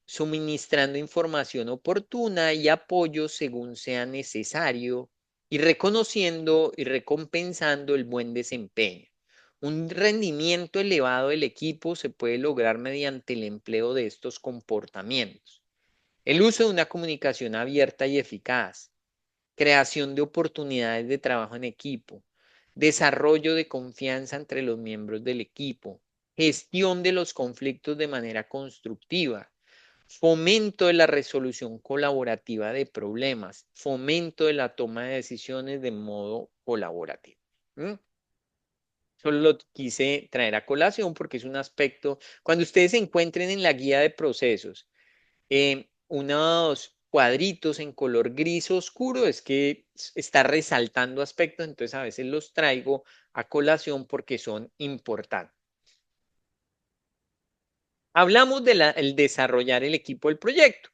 suministrando información oportuna y apoyo según sea necesario y reconociendo y recompensando el buen desempeño. Un rendimiento elevado del equipo se puede lograr mediante el empleo de estos comportamientos. El uso de una comunicación abierta y eficaz, creación de oportunidades de trabajo en equipo, desarrollo de confianza entre los miembros del equipo, gestión de los conflictos de manera constructiva, fomento de la resolución colaborativa de problemas, fomento de la toma de decisiones de modo colaborativo. ¿Mm? Solo lo quise traer a colación porque es un aspecto, cuando ustedes se encuentren en la guía de procesos, unos cuadritos en color gris oscuro, es que está resaltando aspectos, entonces a veces los traigo a colación porque son importantes. Hablamos de el desarrollar el equipo del proyecto.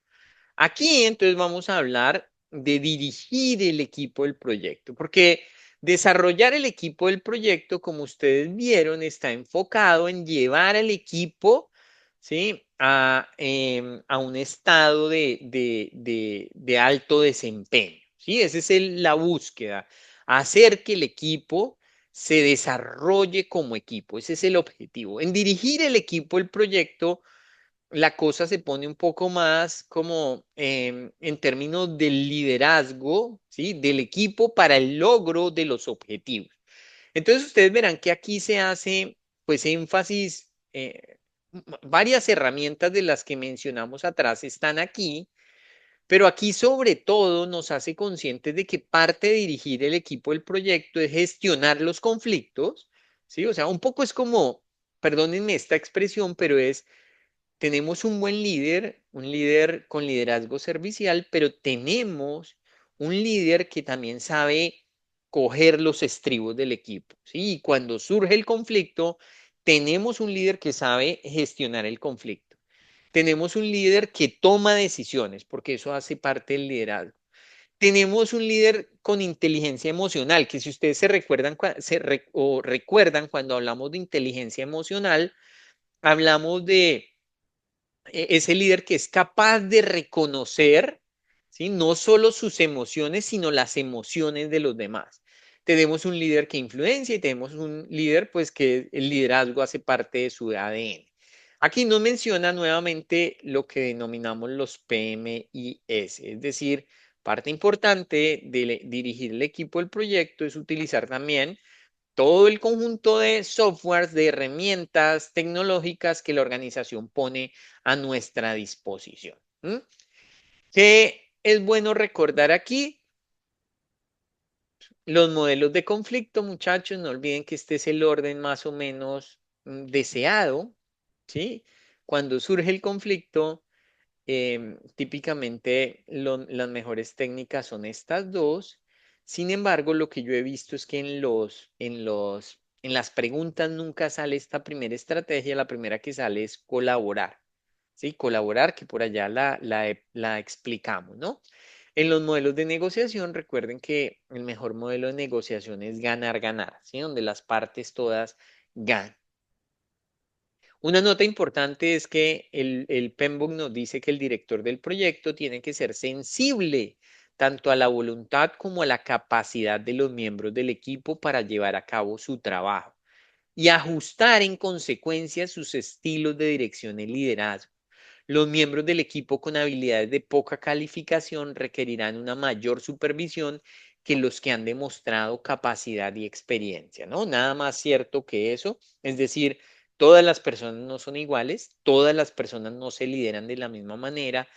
Aquí entonces vamos a hablar de dirigir el equipo del proyecto, porque desarrollar el equipo del proyecto, como ustedes vieron, está enfocado en llevar al equipo, ¿sí? A un estado de alto desempeño, ¿sí? Esa es la búsqueda, hacer que el equipo se desarrolle como equipo, ese es el objetivo. En dirigir el equipo del proyecto, la cosa se pone un poco más como en términos del liderazgo, ¿sí? Del equipo para el logro de los objetivos. Entonces ustedes verán que aquí se hace pues énfasis, varias herramientas de las que mencionamos atrás están aquí, Pero aquí sobre todo nos hace conscientes de que parte de dirigir el equipo del proyecto es gestionar los conflictos, ¿sí? O sea, un poco es como, perdónenme esta expresión, pero es, tenemos un buen líder, un líder con liderazgo servicial, pero tenemos un líder que también sabe coger los estribos del equipo, ¿sí? Y cuando surge el conflicto, tenemos un líder que sabe gestionar el conflicto. Tenemos un líder que toma decisiones, porque eso hace parte del liderazgo. Tenemos un líder con inteligencia emocional, que si ustedes se recuerdan, o recuerdan cuando hablamos de inteligencia emocional, hablamos de ese líder que es capaz de reconocer, ¿sí? No solo sus emociones, sino las emociones de los demás. Tenemos un líder que influencia y tenemos un líder, pues que el liderazgo hace parte de su ADN. Aquí nos menciona nuevamente lo que denominamos los PMIS, es decir, parte importante de dirigir el equipo del proyecto es utilizar también todo el conjunto de softwares, de herramientas tecnológicas que la organización pone a nuestra disposición. ¿Mm? ¿Qué es bueno recordar aquí? Los modelos de conflicto, muchachos, no olviden que este es el orden más o menos deseado, ¿sí? Cuando surge el conflicto, típicamente las mejores técnicas son estas dos. Sin embargo, lo que yo he visto es que en las preguntas nunca sale esta primera estrategia. La primera que sale es colaborar. ¿Sí? Colaborar, que por allá la explicamos, ¿no? En los modelos de negociación, recuerden que el mejor modelo de negociación es ganar-ganar, ¿sí? Donde las partes todas ganan. Una nota importante es que el PMBOK nos dice que el director del proyecto tiene que ser sensible tanto a la voluntad como a la capacidad de los miembros del equipo para llevar a cabo su trabajo y ajustar en consecuencia sus estilos de dirección y liderazgo. Los miembros del equipo con habilidades de poca calificación requerirán una mayor supervisión que los que han demostrado capacidad y experiencia, ¿no? Nada más cierto que eso. Es decir, todas las personas no son iguales, todas las personas no se lideran de la misma manera, a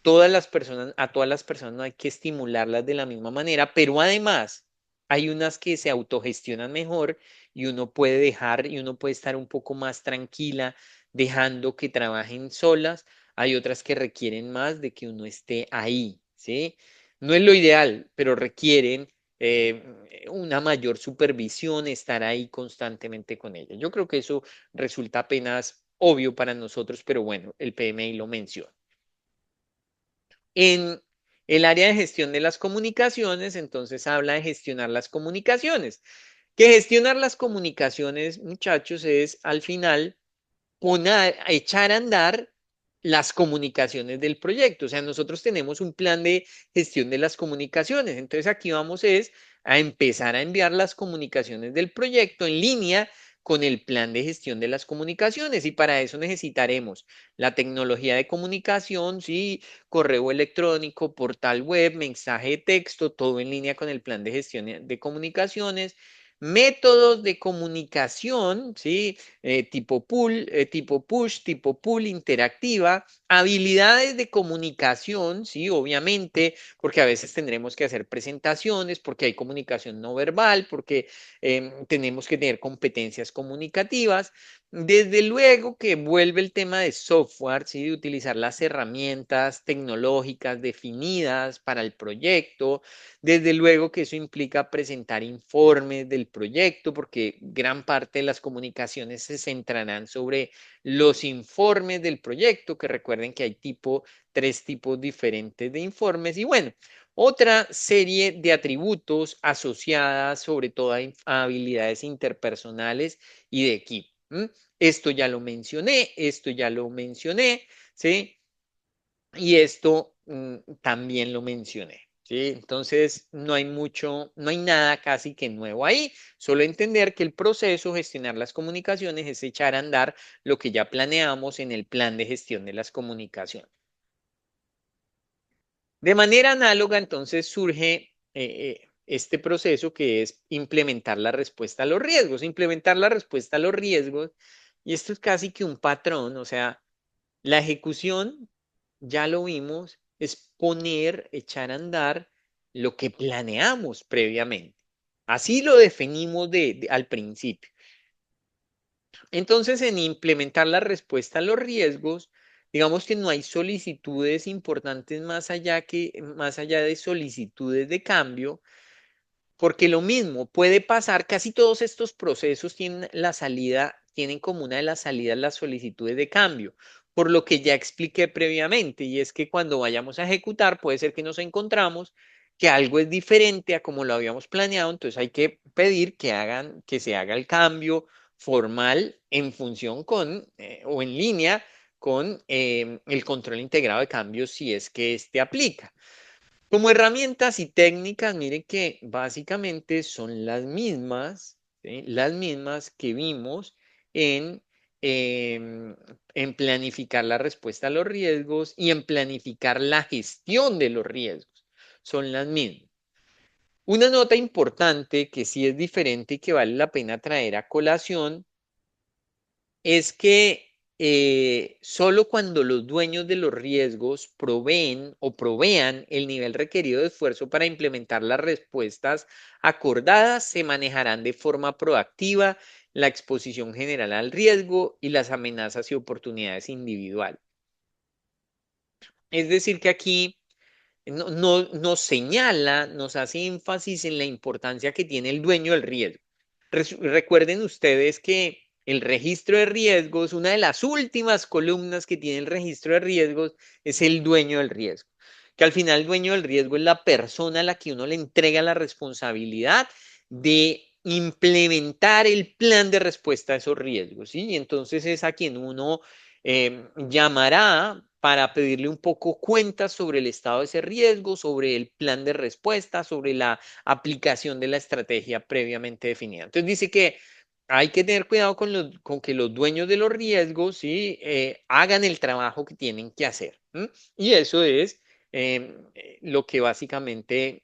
todas las personas no hay que estimularlas de la misma manera, pero además hay unas que se autogestionan mejor y uno puede dejar y uno puede estar un poco más tranquila dejando que trabajen solas. Hay otras que requieren más de que uno esté ahí, ¿sí? No es lo ideal, pero requieren una mayor supervisión, estar ahí constantemente con ella. Yo creo que eso resulta apenas obvio para nosotros, pero bueno, el PMI lo menciona. En el área de gestión de las comunicaciones, entonces habla de gestionar las comunicaciones. Que gestionar las comunicaciones, muchachos, es al final echar a andar las comunicaciones del proyecto. O sea, nosotros tenemos un plan de gestión de las comunicaciones. Entonces aquí vamos es a empezar a enviar las comunicaciones del proyecto en línea con el plan de gestión de las comunicaciones y para eso necesitaremos la tecnología de comunicación, sí, correo electrónico, portal web, mensaje de texto, todo en línea con el plan de gestión de comunicaciones, métodos de comunicación, sí, tipo push, tipo pull, interactiva, habilidades de comunicación, sí, obviamente, porque a veces tendremos que hacer presentaciones, porque hay comunicación no verbal, porque tenemos que tener competencias comunicativas. Desde luego que vuelve el tema de software, ¿sí? De utilizar las herramientas tecnológicas definidas para el proyecto. Desde luego que eso implica presentar informes del proyecto, porque gran parte de las comunicaciones se centrarán sobre los informes del proyecto, que recuerden que hay tres tipos diferentes de informes. Y bueno, otra serie de atributos asociadas sobre todo a habilidades interpersonales y de equipo. Esto ya lo mencioné, esto ya lo mencioné, ¿sí? Y esto también lo mencioné, ¿sí? Entonces, no hay mucho, no hay nada casi que nuevo ahí, solo entender que el proceso, gestionar las comunicaciones, es echar a andar lo que ya planeamos en el plan de gestión de las comunicaciones. De manera análoga, entonces surge este proceso que es implementar la respuesta a los riesgos, implementar la respuesta a los riesgos, y esto es casi que un patrón, o sea, la ejecución, ya lo vimos, es poner, echar a andar lo que planeamos previamente. Así lo definimos al principio. Entonces, en implementar la respuesta a los riesgos, digamos que no hay solicitudes importantes más allá de solicitudes de cambio, porque lo mismo puede pasar, casi todos estos procesos tienen la salida, tienen como una de las salidas las solicitudes de cambio, por lo que ya expliqué previamente, y es que cuando vayamos a ejecutar puede ser que nos encontramos que algo es diferente a como lo habíamos planeado, entonces hay que pedir que se haga el cambio formal en función o en línea con el control integrado de cambios si es que este aplica. Como herramientas y técnicas, miren que básicamente son las mismas, ¿sí? Las mismas que vimos en, em, en planificar la respuesta a los riesgos y en planificar la gestión de los riesgos. Son las mismas. Una nota importante que sí es diferente y que vale la pena traer a colación es que solo cuando los dueños de los riesgos proveen o provean el nivel requerido de esfuerzo para implementar las respuestas acordadas, se manejarán de forma proactiva la exposición general al riesgo y las amenazas y oportunidades individuales. Es decir, que aquí nos señala, nos hace énfasis en la importancia que tiene el dueño del riesgo. Recuerden ustedes que el registro de riesgos, una de las últimas columnas que tiene el registro de riesgos es el dueño del riesgo, que al final el dueño del riesgo es la persona a la que uno le entrega la responsabilidad de implementar el plan de respuesta a esos riesgos, ¿sí? Y entonces es a quien uno llamará para pedirle un poco cuentas sobre el estado de ese riesgo, sobre el plan de respuesta, sobre la aplicación de la estrategia previamente definida. Entonces dice que hay que tener cuidado con que los dueños de los riesgos ¿sí? Hagan el trabajo que tienen que hacer. ¿M? Y eso es lo que básicamente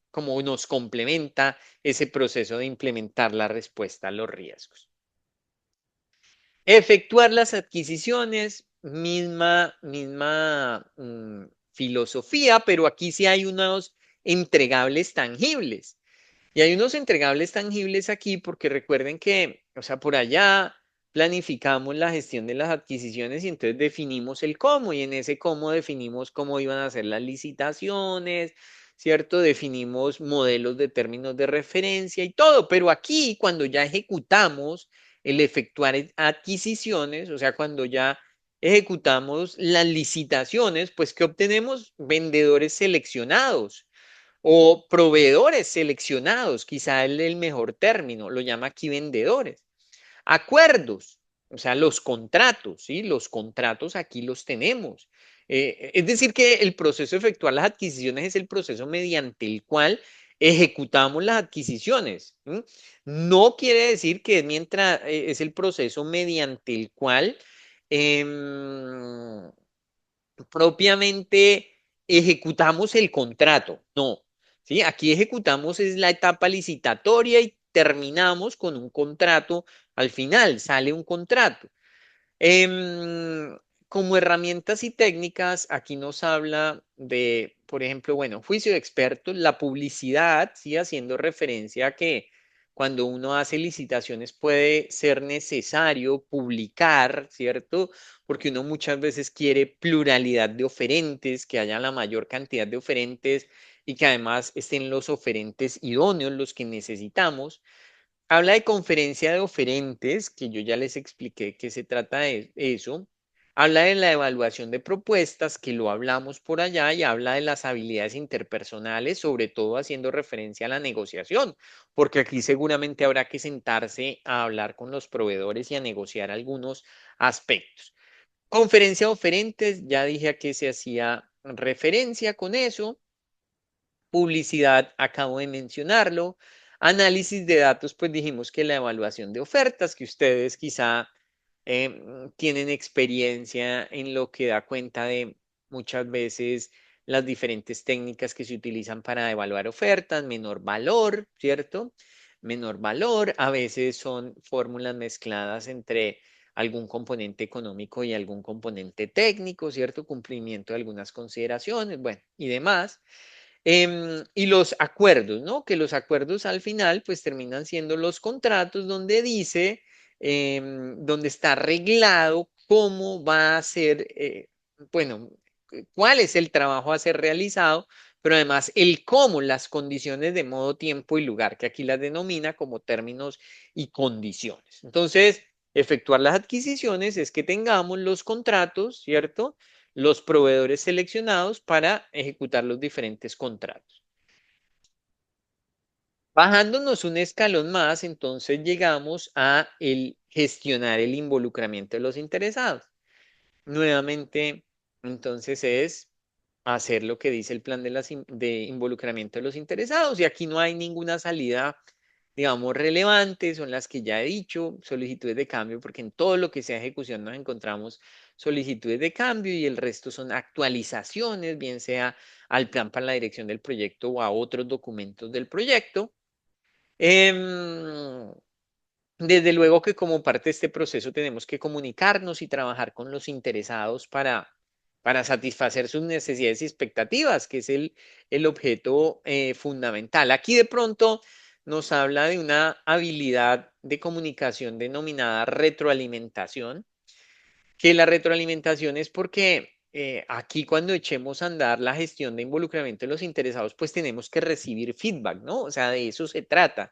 como nos complementa ese proceso de implementar la respuesta a los riesgos. Efectuar las adquisiciones, misma filosofía, pero aquí sí hay unos entregables tangibles. Y hay unos entregables tangibles aquí porque recuerden que, o sea, por allá planificamos la gestión de las adquisiciones y entonces definimos el cómo y en ese cómo definimos cómo iban a ser las licitaciones, ¿cierto? Definimos modelos de términos de referencia y todo, pero aquí cuando ya ejecutamos el efectuar adquisiciones, o sea, cuando ya ejecutamos las licitaciones, pues ¿qué obtenemos? Vendedores seleccionados o proveedores seleccionados, quizá el mejor término, lo llama aquí vendedores. Acuerdos, o sea, los contratos, ¿sí? Los contratos aquí los tenemos. Es decir, que el proceso de efectuar las adquisiciones es el proceso mediante el cual ejecutamos las adquisiciones. ¿M? No quiere decir que mientras es el proceso mediante el cual em, propiamente ejecutamos el contrato. No, ¿sí? Aquí ejecutamos es la etapa licitatoria y terminamos con un contrato. Al final sale un contrato. Em, Como herramientas y técnicas, aquí nos habla de, por ejemplo, bueno, juicio de expertos, la publicidad, ¿sí? Haciendo referencia a que cuando uno hace licitaciones puede ser necesario publicar, ¿cierto? Porque uno muchas veces quiere pluralidad de oferentes, que haya la mayor cantidad de oferentes y que además estén los oferentes idóneos, los que necesitamos. Habla de conferencia de oferentes, que yo ya les expliqué que se trata de eso. Habla de la evaluación de propuestas, que lo hablamos por allá, y habla de las habilidades interpersonales, sobre todo haciendo referencia a la negociación, porque aquí seguramente habrá que sentarse a hablar con los proveedores y a negociar algunos aspectos. Conferencia de oferentes, ya dije a qué se hacía referencia con eso. Publicidad, acabo de mencionarlo. Análisis de datos, pues dijimos que la evaluación de ofertas, que ustedes quizá tienen experiencia en lo que da cuenta de muchas veces las diferentes técnicas que se utilizan para evaluar ofertas, menor valor, ¿cierto? Menor valor, a veces son fórmulas mezcladas entre algún componente económico y algún componente técnico, ¿cierto? Cumplimiento de algunas consideraciones, bueno, y demás. Y los acuerdos, ¿no? Que los acuerdos al final pues terminan siendo los contratos donde dice, donde está arreglado cómo va a ser, bueno, cuál es el trabajo a ser realizado, pero además el cómo, las condiciones de modo, tiempo y lugar, que aquí las denomina como términos y condiciones. Entonces, efectuar las adquisiciones es que tengamos los contratos, ¿cierto? Los proveedores seleccionados para ejecutar los diferentes contratos. Bajándonos un escalón más, entonces llegamos a el gestionar el involucramiento de los interesados. Nuevamente, entonces es hacer lo que dice el plan de involucramiento de los interesados. Y aquí no hay ninguna salida, digamos, relevante, son las que ya he dicho, solicitudes de cambio, porque en todo lo que sea ejecución nos encontramos solicitudes de cambio y el resto son actualizaciones, bien sea al plan para la dirección del proyecto o a otros documentos del proyecto. Em, Desde luego que como parte de este proceso tenemos que comunicarnos y trabajar con los interesados para satisfacer sus necesidades y expectativas, que es el objeto fundamental. Aquí de pronto nos habla de una habilidad de comunicación denominada retroalimentación, que la retroalimentación es porque aquí cuando echemos a andar la gestión de involucramiento de los interesados, pues tenemos que recibir feedback, ¿no? O sea, de eso se trata.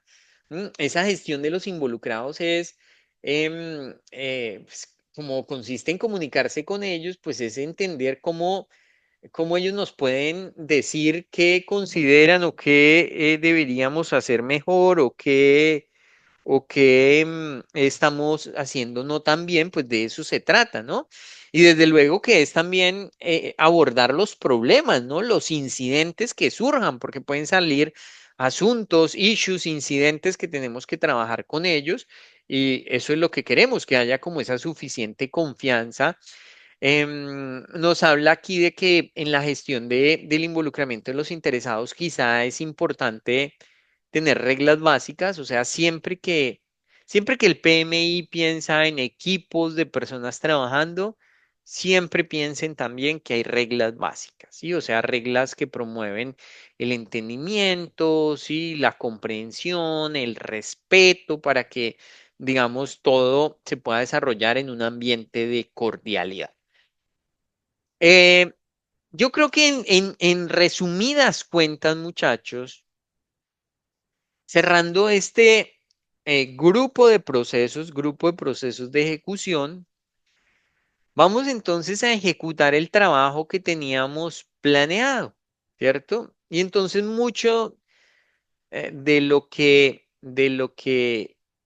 Esa gestión de los involucrados es, pues, como consiste en comunicarse con ellos, pues es entender cómo ellos nos pueden decir qué consideran o qué deberíamos hacer mejor o qué estamos haciendo no tan bien, pues de eso se trata, ¿no? Y desde luego que es también abordar los problemas, ¿no? Los incidentes que surjan, porque pueden salir asuntos, issues, incidentes que tenemos que trabajar con ellos. Y eso es lo que queremos, que haya como esa suficiente confianza. Nos habla aquí de que en la gestión del involucramiento de los interesados quizá es importante tener reglas básicas, o sea, siempre que el PMI piensa en equipos de personas trabajando, siempre piensen también que hay reglas básicas, ¿sí? O sea, reglas que promueven el entendimiento, ¿sí? La comprensión, el respeto para que, digamos, todo se pueda desarrollar en un ambiente de cordialidad. Eh, yo creo que en resumidas cuentas, muchachos, cerrando este grupo de procesos de ejecución, vamos entonces a ejecutar el trabajo que teníamos planeado, ¿cierto? Y entonces mucho de lo que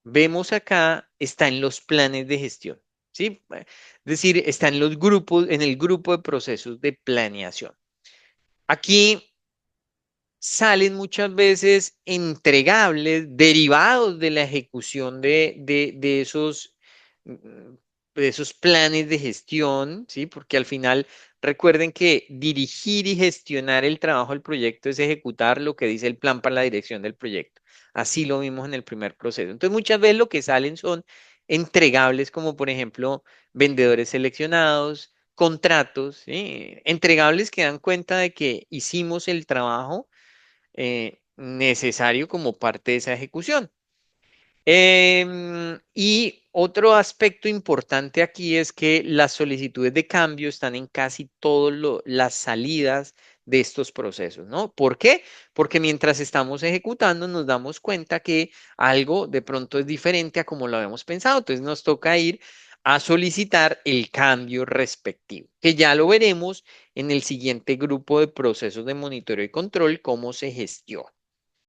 vemos acá está en los planes de gestión, ¿sí? Es decir, está en los grupos, en el grupo de procesos de planeación. Aquí salen muchas veces entregables derivados de la ejecución mm, de esos planes de gestión, ¿sí? Porque al final recuerden que dirigir y gestionar el trabajo del proyecto es ejecutar lo que dice el plan para la dirección del proyecto. Así lo vimos en el primer proceso. Entonces, muchas veces lo que salen son entregables, como por ejemplo vendedores seleccionados, contratos, ¿sí? Entregables que dan cuenta de que hicimos el trabajo necesario como parte de esa ejecución. Y otro aspecto importante aquí es que las solicitudes de cambio están en casi todas las salidas de estos procesos, ¿no? ¿Por qué? Porque mientras estamos ejecutando nos damos cuenta que algo de pronto es diferente a como lo habíamos pensado, entonces nos toca ir a solicitar el cambio respectivo, que ya lo veremos en el siguiente grupo de procesos de monitoreo y control, cómo se gestiona.